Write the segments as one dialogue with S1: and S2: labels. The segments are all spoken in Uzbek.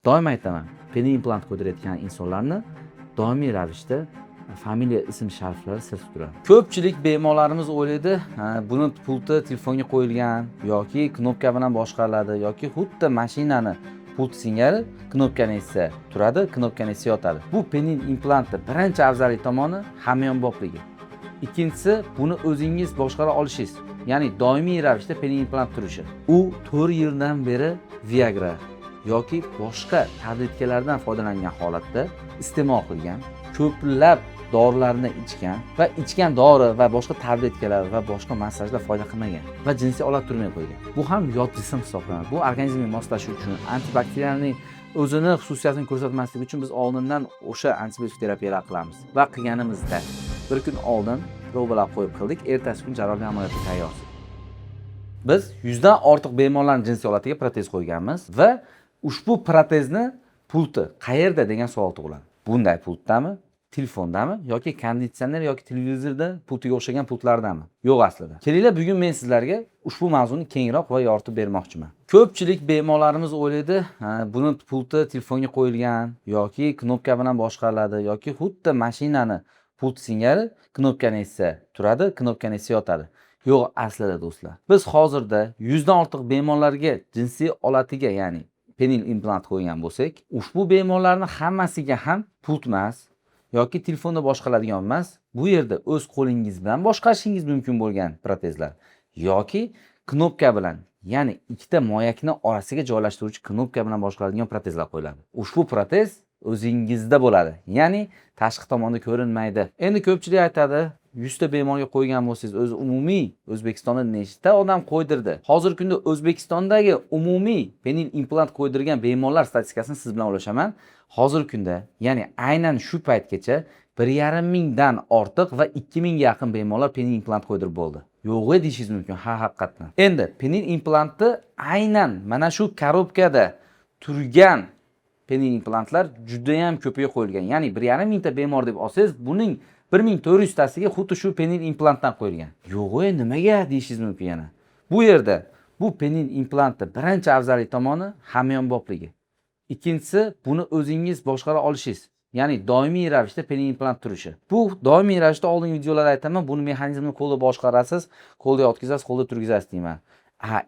S1: Doim aytaman, peniy implant qo'ydirayotgan insonlarni doimiy ravishda familiya ism-shariflari sir tutiladi. Ko'pchilik bemorlarimiz o'ylaydi, buni pulti telefonga qo'yilgan yoki knopka bilan boshqariladi yoki xuddi mashinani pult singari knopkani esa turadi, knopkani esa yotadi. Bu peniy implantni birinchi afzallik tomoni hamyonbopligi. Ikkinchisi, buni o'zingiz boshqara olishingiz, ya'ni doimiy ravishda peniy implant turishi. U 4 yildan beri Viagra yoki boshqa tabletkalardan foydalangan holatda iste'mol qilgan, ko'plab dorilarni ichgan va ichgan dori va boshqa tabletkalar va boshqa massajlar foyda qilmagan va jinsiy olat turmay qo'ygan. Bu ham yot jism hisoblanadi. Bu organizmga moslashish uchun, antibakterialning o'zini xususiyatini ko'rsatmasligi uchun biz oldindan o'sha antibiotik terapiyalar qilamiz va qilganimizda bir kun oldin provalar qo'yib qildik, ertasi kun jarrohlik amaliyoti tayyorsiz. Biz 100 dan ortiq bemorlarning jinsiy olatiga protez qo'yganmiz va ushbu protezni pulti qayerda degan savol tug'iladi. Bunday pultdami, telefondami yoki konditsioner yoki televizorda pultiga o'xshagan pultlardami? Yo'q aslida. Kelinglar, bugun men sizlarga ushbu mavzuni kengroq va yoritib bermoqchiman. Ko'pchilik bemorlarimiz o'ylaydi, buni pulti telefonga qo'yilgan yoki knopka bilan boshqariladi yoki xuddi mashinani pult singari knopkani esa turadi, knopkani esa yotadi. Yo'q aslida do'stlar. Biz hozirda 100 dan ortiq bemorlarga jinsiy olatiga, ya'ni peniy implant qo'ygan bo'lsak, ushbu bemorlarning hammasiga ham pult emas yoki telefonda boshqaradigan emas, bu yerda o'z qo'lingiz bilan boshqarishingiz mumkin bo'lgan protezlar yoki knopka bilan, ya'ni ikkita moyakni orasiga joylashtiruvchi knopka bilan boshqaradigan protezlar qo'yiladi. Ushbu protez o'zingizda bo'ladi, ya'ni tashqi tomonda ko'rinmaydi. Endi ko'pchilik aytadi, 100 ta bemorga qo'ygan bo'lsangiz, o'zi umumiy O'zbekistonda nechta odam qo'ydirdi? Hozirgi kunda O'zbekistondagi umumiy peniy implant qo'ydirgan bemorlar statistikasini siz bilan o'lashaman. Hozirgi kunda, ya'ni aynan shu paytgacha 1,5 mingdan ortiq va 2 mingga yaqin bemorlar peniy implant qo'ydirib bo'ldi. Yo'q deyishingiz mumkin, haqiqatdan. Endi peniy implantni aynan mana shu korobkada turgan peniy implantlar juda ham ko'payib qo'yilgan. Ya'ni 1,5 mingta bemor deb olsangiz, buning 1400 tasiga xuddi shu peniy implantdan qo'yilgan. Yo'q, nimaga deyishingiz mumkin yana. Bu yerda bu peniy implantni birinchi afzallik tomoni hamyonbopligi. Ikkinchisi, buni o'zingiz boshqara olishingiz, ya'ni doimiy ravishda peniy implant turishi. Bu doimiy ravishda oldingi videolarda aytaman, buni mexanizmini qo'lda boshqarasiz, qo'lda yotqizasiz, qo'lda turgizasiz deyman.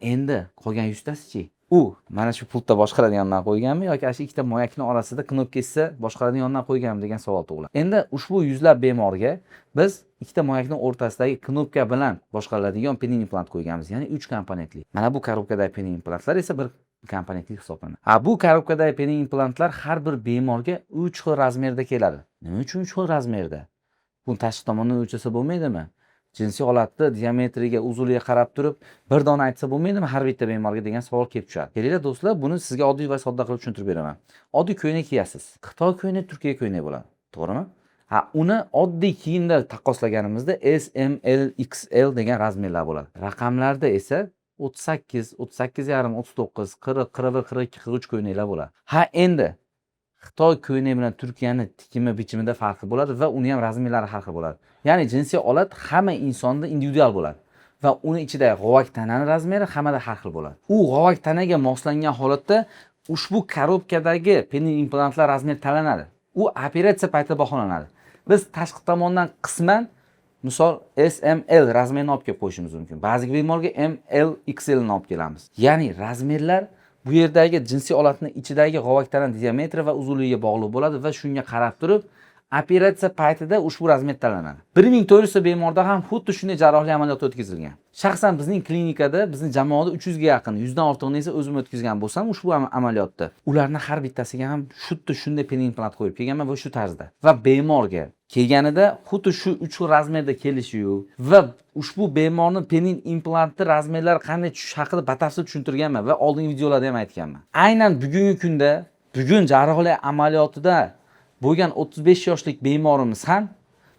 S1: Endi qolgan 100 tasichi? U mana shu pultda boshqaradigandan qo'yganmi yoki shu ikkita moyakning orasida knopka esa boshqaradigandan qo'yganmi degan savol tug'iladi. Endi ushbu yuzlab bemorga biz ikkita moyakning o'rtasidagi knopka bilan boshqariladigan peniy implant qo'yganmiz, ya'ni 3 komponentli. Mana bu korobkadagi peniy implantlar esa bir komponentli hisoblanadi. Bu korobkadagi peniy implantlar har bir bemorga 3 xil razmerda keladi. Nima uchun 3 xil razmerda? Buni tashqi tomondan o'lchasa bo'lmaydimi? Jinsiy holatni diametriga, uzunligiga qarab turib bir dona aytsa bo'lmaydimi har bitta bemorga degan savol kelib tushadi. Kelinglar do'stlar, buni sizga oddiy va sodda qilib tushuntirib beraman. Oddiy ko'ylak kiyasiz. Xitoy ko'ylagi, Turkiya ko'ylagi bo'ladi. To'g'rimi? Uni oddiy kiyimda taqqoslaganimizda S, M, L, XL degan razmerlar bo'ladi. Raqamlarda esa 38, 38,5, 39, 40, 41, 42, 43 ko'ylaklar bo'ladi. Endi Xitoy ko'ylagi bilan Turkiyani tikimi bichimida farqi bo'ladi va uni ham razmerlari har xil bo'ladi. Ya'ni jinsiy olat hamma insonda individual bo'ladi va uni ichida g'ovak tananing razmeri hammada har xil bo'ladi. U g'ovak tanaga moslangan holatda ushbu korobkadagi peniy implantlar razmeri tanlanadi. U operatsiya paytida baholanadi. Biz tashqi tomondan qisman misol S, M, L razmerini olib kelib qo'yishimiz mumkin. Ba'zi bemorga M, L, XL ni olib kelamiz. Ya'ni razmerlar bu yerdagi jinsiy olatning ichidagi g'ovak tana diametri va uzunligiga bog'liq bo'ladi va shunga qarab turib operatsiya paytida ushbu razmer tanlanadi. 1400 ta bemorda ham xuddi shunday jarrohlik amaliyoti o'tkazilgan. Shaxsan bizning klinikada, bizning jamoada 300 ga yaqin, 100 dan ortig'ini esa o'zim o'tkazgan bo'lsam ushbu amaliyotda, ularning har bittasiga ham xuddi shunday peniy implant qo'yib kelganman va shu tarzda. Va bemorga kelganida xuddi shu 3 xil razmerda kelishi-yu va ushbu bemorning peniy implanti razmerlari qanday tushishi haqida batafsil tushuntirganman va oldingi videolarda ham aytganman. Aynan bugungi kunda, bugun jarrohlik amaliyotida bo'lgan 35 yoshlik bemorimiz ham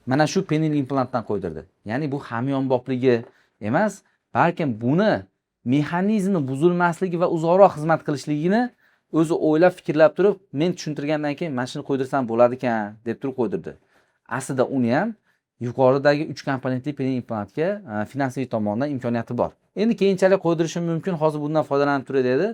S1: mana shu peniy implantdan qo'ydirdi. Ya'ni bu hamyonbopligi emas, balkim buni mexanizmi buzilmasligi va uzoqroq xizmat qilishligini o'zi o'ylab, fikrlab turib, men tushuntirgandan keyin mana shuni qo'ydirsam bo'ladi ekan deb turib qo'ydirdi. Aslida uni ham yuqoridagi 3 komponentli peniy implantga finansiy tomondan imkoniyati bor. Endi keyinchalik qo'ydirishim mumkin, hozir bundan foydalanib turay dedi.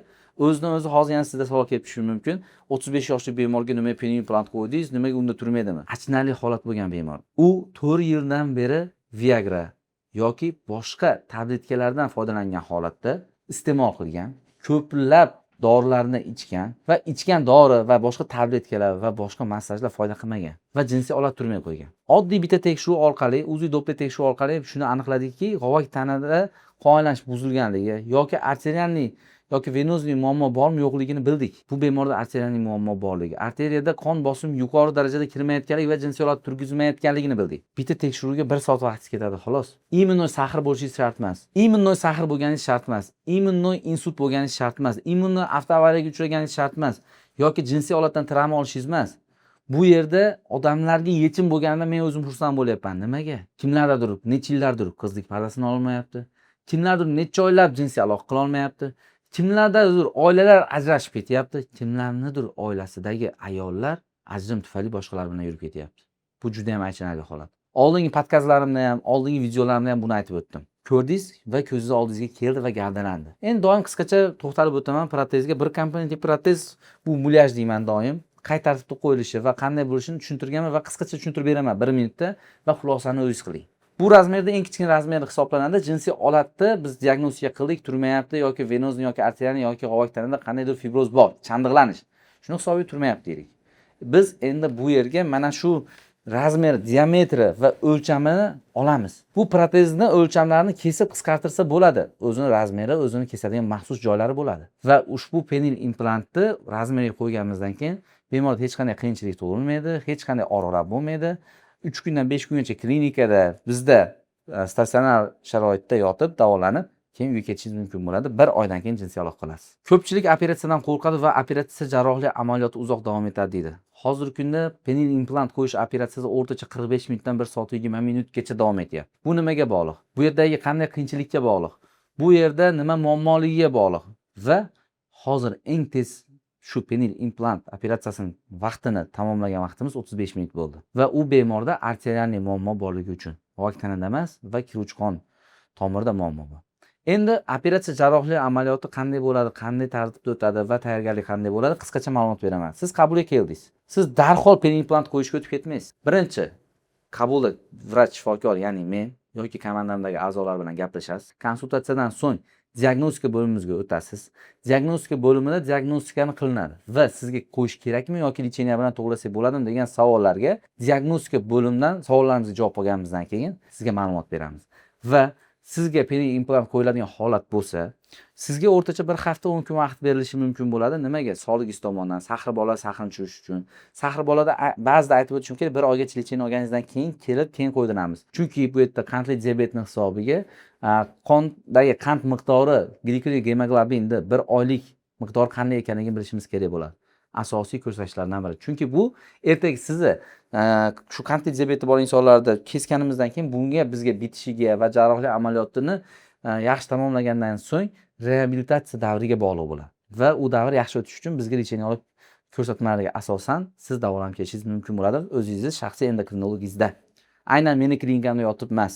S1: O'zidan o'zi hozir yana sizda savol kelib tushishi mumkin. 35 yoshli bemorga nima penial implant qo'ydingiz, nimaga unda turmaydimi? Achinarli holat bo'lgan bemor. U 4 yildan beri Viagra yoki boshqa tabletkalardan foydalangan holatda iste'mol qilgan, ko'plab dorilarni ichgan va ichgan dori va boshqa tabletkalar va boshqa massajlar foyda qilmagan va jinsiy olat turmay qo'ygan. Oddiy bitta tekshiruv orqali, uzi doppler tekshiruv orqali shuni aniqladikki, g'ovak tanada qon aylanish buzilganligi yoki arterialniy yoki venozniy muammo bormi yo'qligini bildik. Bu bemorda arterialniy muammo borligi, arteriyada qon bosimi yuqori darajada kirmayotganligi va jinsiy olat turgizmayotganligini bildik. Bitta tekshiruvga 1 soat vaqt ketadi xolos. Immunoy sahr bo'lishi shart emas. Immunoy sahr bo'lgani shart emas. Immunoy insult bo'lgani shart emas. Immunoy avtoavariyaga uchragani shart emas. Yoki jinsiy olatdan travma olishingiz emas. Bu yerda odamlarga yechim bo'lganida men o'zim xursand bo'lyapman. Nimaga? Kimlardir necha yillardir qizlik pardasini olmayapti. Kimlardir necha oylab jinsiy aloqa qila olmayapti. Kimlardadir oilalar ajrashib ketyapti. Kimlarnidir oilasidagi ayollar ajrim tufayli boshqalar bilan yurib ketyapti. Bu juda ham achinarli holat. Oldingi podkastlarimda ham, oldingi videolarimda ham buni aytib o'tdim. Ko'rdingiz va ko'zingiz oldingizga keldi va gavdalandi. Endi doim qisqacha to'xtalib o'taman protezga. Bir komponentli protez bu mulyaj deyman doim. Qay tartibda qo'yilishi va qanday bo'lishini tushuntirganman va qisqacha tushuntirib beraman 1 minutda va xulosani o'zingiz qiling. Bu razmerda eng kichkina razmer hisoblanadi. Jinsiy olatni biz diagnostika qildik, turmayapti yoki venozniy yoki arterialniy yoki g'ovak tanada qandaydir fibroz bor, chandiqlanish. Shuni hisobiy turmayapti deylik. Biz endi bu yerga mana shu razmer, diametri va o'lchamini olamiz. Bu protezni o'lchamlarini kesib qisqartirsa bo'ladi. O'zini razmeri, o'zini kesadigan maxsus joylari bo'ladi. Va ushbu penil implantni razmeriga qo'yganimizdan keyin bemorda hech qanday qiyinchilik tug'ilmaydi, hech qanday og'riqlar bo'lmaydi. 3 kundan 5 kungacha klinikada bizda statsionar sharoitda yotib davolanib, keyin uyga ketishingiz mumkin bo'ladi. 1 oydan keyin jinsiy aloqa qilasiz. Ko'pchilik operatsiyadan qo'rqadi va operatsiya jarrohlik amaliyoti uzoq davom etadi deydi. Hozirgi kunda penil implant qo'yish operatsiyasi o'rtacha 45 minutdan 1 soat 20 minutgacha davom etyapti. Bu nimaga bog'liq? Bu yerdagi qanday qiyinchilikka bog'liq? Bu yerda nima muammoligiga bog'liq? Va hozir eng tez shu penil implant operatsiyasining vaqtini tamomlagan vaqtimiz 35 minut bo'ldi. Va u bemorda arterialniy muammo borligi uchun, g'ovak tanada emas va kiruvchi qon tomirda muammo bor. Endi operatsiya jarrohlik amaliyoti qanday bo'ladi, qanday tartibda o'tadi va tayyorgarlik qanday bo'ladi, qisqacha ma'lumot beraman. Siz qabulga keldingiz. Siz darhol penil implant qo'yishga o'tib ketmaysiz. Birinchi, qabulda vrach shifokor, ya'ni men yoki komandamdagi a'zolar bilan gaplashasiz. Konsultatsiyadan so'ng diagnostika bo'limimizga o'tasiz. Diagnostika bo'limida diagnostikani qilinadi va sizga qo'yish kerakmi yoki lecheniya bilan to'g'rilasak bo'ladimi degan savollarga diagnostika bo'limidan savollarimizga javob olganimizdan keyin sizga ma'lumot beramiz. Va sizga penil implant qo'yiladigan holat bo'lsa, sizga o'rtacha 1 hafta 10 kun vaqt berilishi mumkin bo'ladi. Nimaga? Sog'ligingiz tomonidan, sahri bola sahrini tushirish uchun. Sahri bolada ba'zida aytib o'tishim kerak, 1 oygacha lecheniya olganingizdan keyin kelib, keyin qo'ydiramiz. Chunki bu yerda qandli diabetning hisobiga qondagi qand miqdori, glikogen gemoglobinni 1 oylik miqdori qanday ekanligini bilishimiz kerak bo'ladi. Asosiy ko'rsatkichlardan biri. Chunki bu ertaga sizni shu qandli diabeti bor insonlarda kesganimizdan keyin bunga bizga bitishiga va jarrohlik amaliyotini yaxshi tamomlagandan so'ng reabilitatsiya davriga bog'liq bo'ladi. Va u davr yaxshi o'tish uchun bizga lecheniya olib ko'rsatmalarga asosan siz davolanib ketishingiz mumkin bo'ladi o'zingizni shaxsiy endokrinologingizda. Aynan meni klinikamda yotib emas,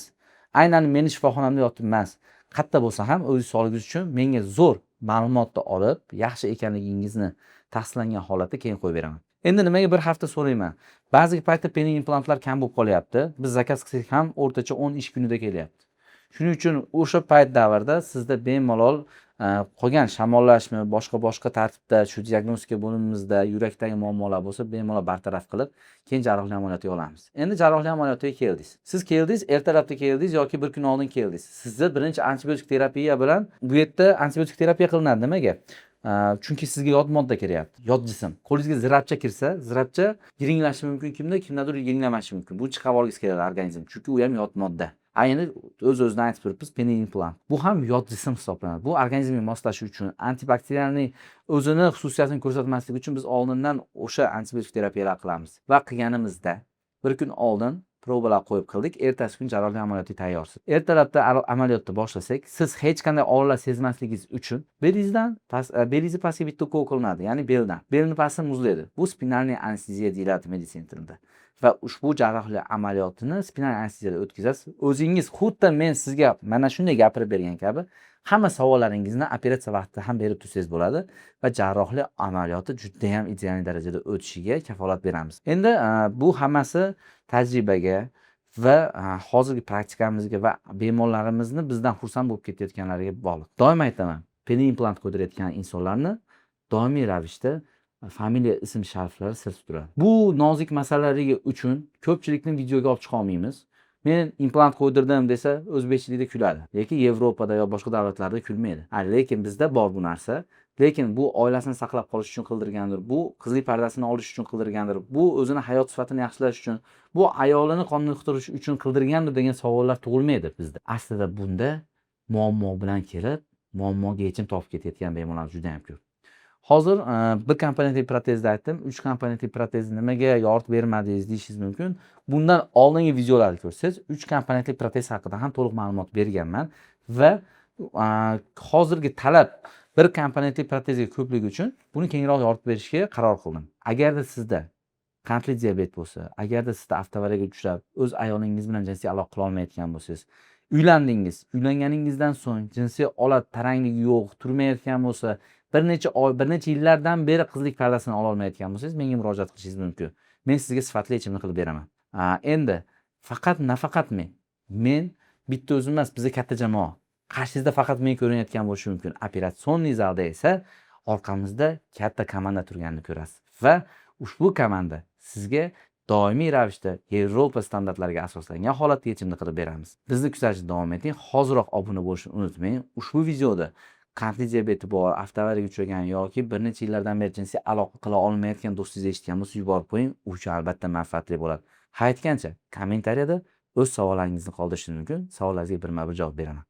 S1: aynan meni shifoxonamda yotib emas. Qayerda bo'lsa ham o'z sog'ligingiz uchun menga zo'r ma'lumotni olib, yaxshi ekanligingizni tasdiqlangan holatda keyin qo'yib beraman. Endi nimaga 1 hafta so'rayman? Ba'zi paytda penil implantlar kam bo'lib qolyapti. Biz zakaz qilsak ham o'rtacha 10 ish kunida kelyapti. Shuning uchun o'sha payt davrda sizda bemalol qolgan shamollashmi, boshqa tartibda shu diagnostika bo'limimizda yurakdagi muammolar bo'lsa, bemalol bartaraf qilib, keyin jarrohlik amaliyotiga olamiz. Endi jarrohlik amaliyotiga keldingiz. Siz keldingiz, ertalabda keldingiz yoki 1 kun oldin keldingiz. Sizda birinchi antibiotik terapiya bilan bu yerda antibiotik terapiya qilinadi. Nimaga? Chunki sizga yot modda kiryapti, yot jism. Qo'lingizga zirapcha kirsa, zirapcha yiringlashi mumkin kimdadir yiringlamashi mumkin. Bu chiqarib olgingiz keladi organizm, chunki u ham yot modda. Ayni o'z-o'zidan aytib turibmiz, penil implant. Bu ham yot jism hisoblanadi. Bu organizmga moslashish uchun, antibakterialniy o'zini xususiyatini ko'rsatmaslik uchun biz oldindan o'sha antibiotik terapiyalar qilamiz. Va qilganimizda 1 kun oldin probalar qo'yib qildik, ertasi kun jarrohlik amaliyoti tayyorsiz. Ertalabda amaliyotni boshlasak, siz hech qanday og'riqlar sezmasligingiz uchun belingizni pastga bitta ukol qilinadi, ya'ni beldan. Belni pasti muzlaydi. Bu spinalniy anesteziya deyiladi meditsina tilida. Va ushbu jarrohlik amaliyotini spinal anesteziyada o'tkazasiz. O'zingiz xuddi men sizga mana shunday gapirib bergan kabi hamma savollaringizni operatsiya vaqtida ham berib tursangiz bo'ladi va jarrohlik amaliyoti juda ham ideal darajada o'tishiga kafolat beramiz. Endi bu hammasi tajribaga va hozirgi praktikamizga va bemorlarimizni bizdan xursand bo'lib ketayotganlariga bog'liq. Doim aytaman, peni implant qo'ydirayotgan insonlarni doimiy ravishda familiya ism shariflari sir tutiladi. Bu nozik masalalar uchun ko'pchilikni videoga olib chiqa olmaymiz. Men implant qo'ydirdim desa o'zbekchilikda kuladi. Lekin Yevropada yo boshqa davlatlarda kulmaydi. Lekin bizda bor bu narsa. Lekin bu oilasini saqlab qolish uchun qildirgandir. Bu qizlik pardasini olish uchun qildirgandir. Bu o'zini hayot sifatini yaxshilash uchun, bu ayolini qoniqtirish uchun qildirgandir degan savollar tug'ilmaydi bizda. Aslida bunda muammo bilan kelib, muammoga yechim topib ketayotgan bemorlar juda ham ko'p. Hozir bir komponentli protezni aytdim. 3 komponentli protez nimaga yoritib bermadingiz deyishingiz mumkin. Bundan oldingi videolarni ko'rsangiz 3 komponentli protez haqida ham to'liq ma'lumot berganman va hozirgi talab bir komponentli protezga ko'pligi uchun buni kengroq yoritib berishga qaror qildim. Agarda sizda qandli diabet bo'lsa, agarda sizda avtoavariyaga uchrab, o'z ayolingiz bilan jinsiy aloqa qila olmayotgan bo'lsangiz, uylandingiz, uylanganingizdan so'ng jinsiy olat taranglik yo'q, turmayotgan bo'lsa, bir necha oy, bir necha yillardan beri qizlik pardasini ola olmayotgan bo'lsangiz, menga murojaat qilishingiz mumkin. Men sizga sifatli yechimni qilib beraman. Endi nafaqat men bitta o'zim emas, bizda katta jamoa. Qarshingizda faqat men ko'rinayotgan bo'lishi mumkin. Operatsionniy zalda esa orqamizda katta komanda turganini ko'rasiz. Va ushbu komanda sizga doimiy ravishda Yevropa standartlariga asoslangan holatda yechimni qilib beramiz. Bizni kuzatishda davom eting. Hoziroq obuna bo'lishni unutmang. Ushbu videoda qandli diabeti bor, avtoavariyaga uchragan yoki bir necha yillardan beri jinsiy aloqa qila olmayotgan do'stingiz eshitgan bo'lsa, yuborib qo'ying. U uchun albatta manfaatli bo'ladi. Aytgancha, kommentariyada o'z savollaringizni qoldirishingiz mumkin. Savollaringizga birma-bir javob beraman.